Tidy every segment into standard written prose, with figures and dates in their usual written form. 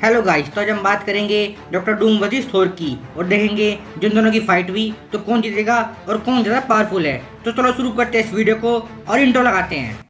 Hello guys, तो आज हम बात करेंगे डॉक्टर डूम वर्सेस थोर की और देखेंगे जिन दोनों की फाइट हुई तो कौन जीतेगा और कौन ज़्यादा पावरफुल है। तो चलो शुरू करते हैं इस वीडियो को और इंट्रो लगाते हैं।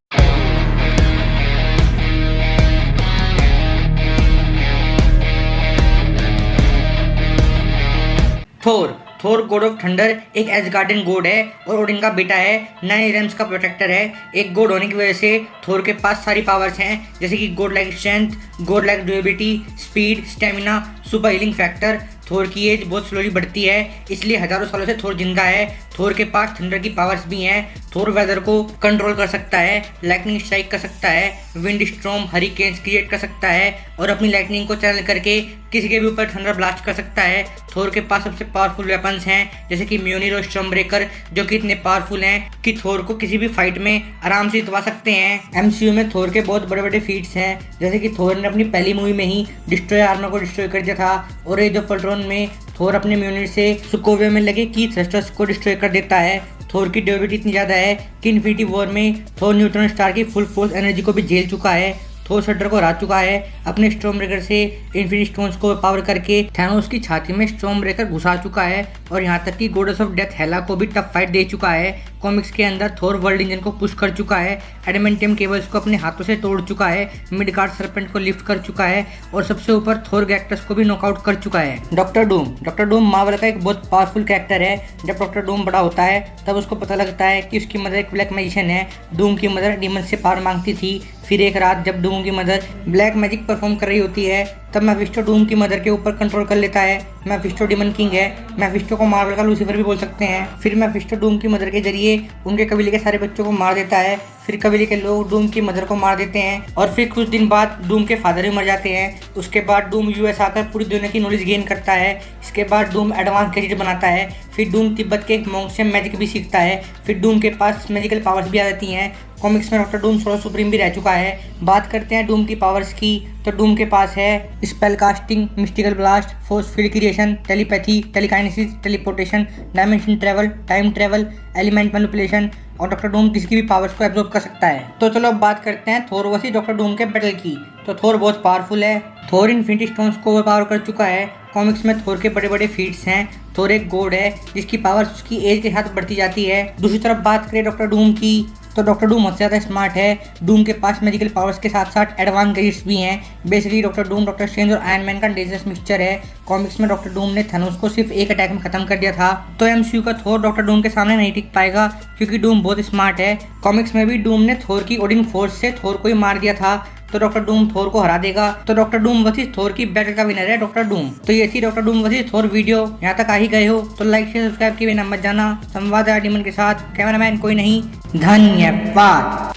थोर थोर गॉड ऑफ थंडर एक एसगार्डियन गॉड है और ओडिन का बेटा है। 9 रेम्स का प्रोटेक्टर है। एक गॉड होने की वजह से थोर के पास सारी पावर्स हैं, जैसे कि god like strength, god like durability, speed, stamina, super healing factor. Thor की एज बहुत स्लोली बढ़ती है, इसलिए हजारों सालों से थोर जिंदा है। थोर के पास थंडर की पावर्स भी हैं। थोर वेदर को कंट्रोल कर सकता है, लाइटनिंग स्ट्राइक कर सकता है, विंड स्टॉर्म, हरिकेन्स क्रिएट कर सकता है और अपनी लाइटनिंग को चैनल करके किसी के भी ऊपर थंडर ब्लास्ट कर सकता है। थोर के पास सबसे पावरफुल वेपन्स हैं, जैसे कि म्योनिर और स्टॉर्म ब्रेकर, जो कि इतने पावरफुल हैं कि थोर को किसी भी फाइट में आराम से जितवा सकते हैं। एमसीयू में थोर के बहुत बड़े बड़े फीट्स हैं, जैसे कि थोर ने अपनी पहली मूवी में ही डिस्ट्रॉय आर्मर को डिस्ट्रॉय कर दिया था और एज ऑफ अल्ट्रॉन में थोर अपने म्योनिर से सुकोविया में लगे की थ्रस्टर्स को डिस्ट्रॉय कर देता है। थोर की ड्यूरेबिलिटी इतनी ज़्यादा है कि इन्फिनिटी वॉर में थोर न्यूट्रॉन स्टार की फुल फोर्स एनर्जी को भी झेल चुका है। थोर शटर को हरा चुका है। अपने स्टॉर्म ब्रेकर से इन्फिनिटी स्टोन्स को पावर करके थैनोस की छाती में स्टॉर्म ब्रेकर घुसा चुका है और यहाँ तक कि गॉडेस ऑफ डेथ हेला को भी टफ फाइट दे चुका है। कॉमिक्स के अंदर थोर वर्ल्ड इंजन को पुश कर चुका है, एडामेंटियम केबल्स को अपने हाथों से तोड़ चुका है, मिडगार्ड सर्पेंट को लिफ्ट कर चुका है और सबसे ऊपर थोर गैक्टस को भी नॉकआउट कर चुका है। डॉक्टर डूम मार्वल का एक बहुत पावरफुल कैरेक्टर है। जब डॉक्टर डूम बड़ा होता है तब उसको पता लगता है कि उसकी मदर एक ब्लैक मैजिशियन है। डूम की मदर डीमन से पावर मांगती थी। फिर एक रात जब डूम की मदर ब्लैक मैजिक परफॉर्म कर रही होती है तब मैफिस्टो डूम की मदर के ऊपर कंट्रोल कर लेता है। मैफिस्टो डीमन किंग है। मैफिस्टो को मार्वल का लूसीफर भी बोल सकते हैं। फिर मैफिस्टो डूम की मदर के जरिए उनके कबीले के सारे बच्चों को मार देता है। फिर कबीले के लोग डूम की मदर को मार देते हैं और फिर कुछ दिन बाद डूम के फादर भी मर जाते हैं। उसके बाद डूम यूएस आकर पूरी दुनिया की नॉलेज गेन करता है। इसके बाद डूम एडवांस गैजेट बनाता है। फिर डूम तिब्बत के एक मॉन्क से मैजिक भी सीखता है। फिर डूम के पास मैजिकल पावर्स भी आ जाती हैं। कॉमिक्स में डॉक्टर डूम सोलर सुप्रीम भी रह चुका है। बात करते हैं डूम की पावर्स की, तो डूम के पास है spell casting, mystical blast, force field creation, telepathy, telekinesis, teleportation, dimension travel, time travel, element manipulation और डॉक्टर डूम किसी की भी पावर्स को एब्जॉर्ब कर सकता है। तो चलो अब बात करते हैं थोर वर्सेस डॉक्टर डूम के बैटल की। तो थोर बहुत पावरफुल है। थोर इन्फिनिटी स्टोन्स को ओवरपावर कर चुका है। कॉमिक्स में थोर के बड़े बड़े फीट्स हैं। थोर एक गॉड है जिसकी पावर्स उसकी एज के साथ बढ़ती जाती है। दूसरी तरफ बात करें डॉक्टर डूम की, तो डॉक्टर डूम बहुत ज़्यादा स्मार्ट है। डूम के पास मैजिकल पावर्स के साथ साथ एडवांस गैजेट्स भी हैं। Basically doctor Doom doctor strange और आयरन मैन का डेंजरस मिक्सचर है। कॉमिक्स में डॉक्टर डूम ने थैनोस को सिर्फ एक अटैक में खत्म कर दिया था। तो एमसीयू का थोर डॉक्टर डूम के सामने नहीं टिक पाएगा क्योंकि डूम बहुत स्मार्ट है। कॉमिक्स में भी डूम ने थोर की ओडिन फोर्स से थोर को ही मार दिया था, तो डॉक्टर डूम थोर को हरा देगा। तो डॉक्टर डूम वर्सेस थोर की बैटल का विनर है डॉक्टर डूम। तो ये थी डॉक्टर डूम वर्सेस थोर वीडियो। यहाँ तक आ ही गए हो तो लाइक शेयर सब्सक्राइब किए बिना मत जाना। संवाद डीमन के साथ कैमरामैन कोई नहीं। धन्यवाद।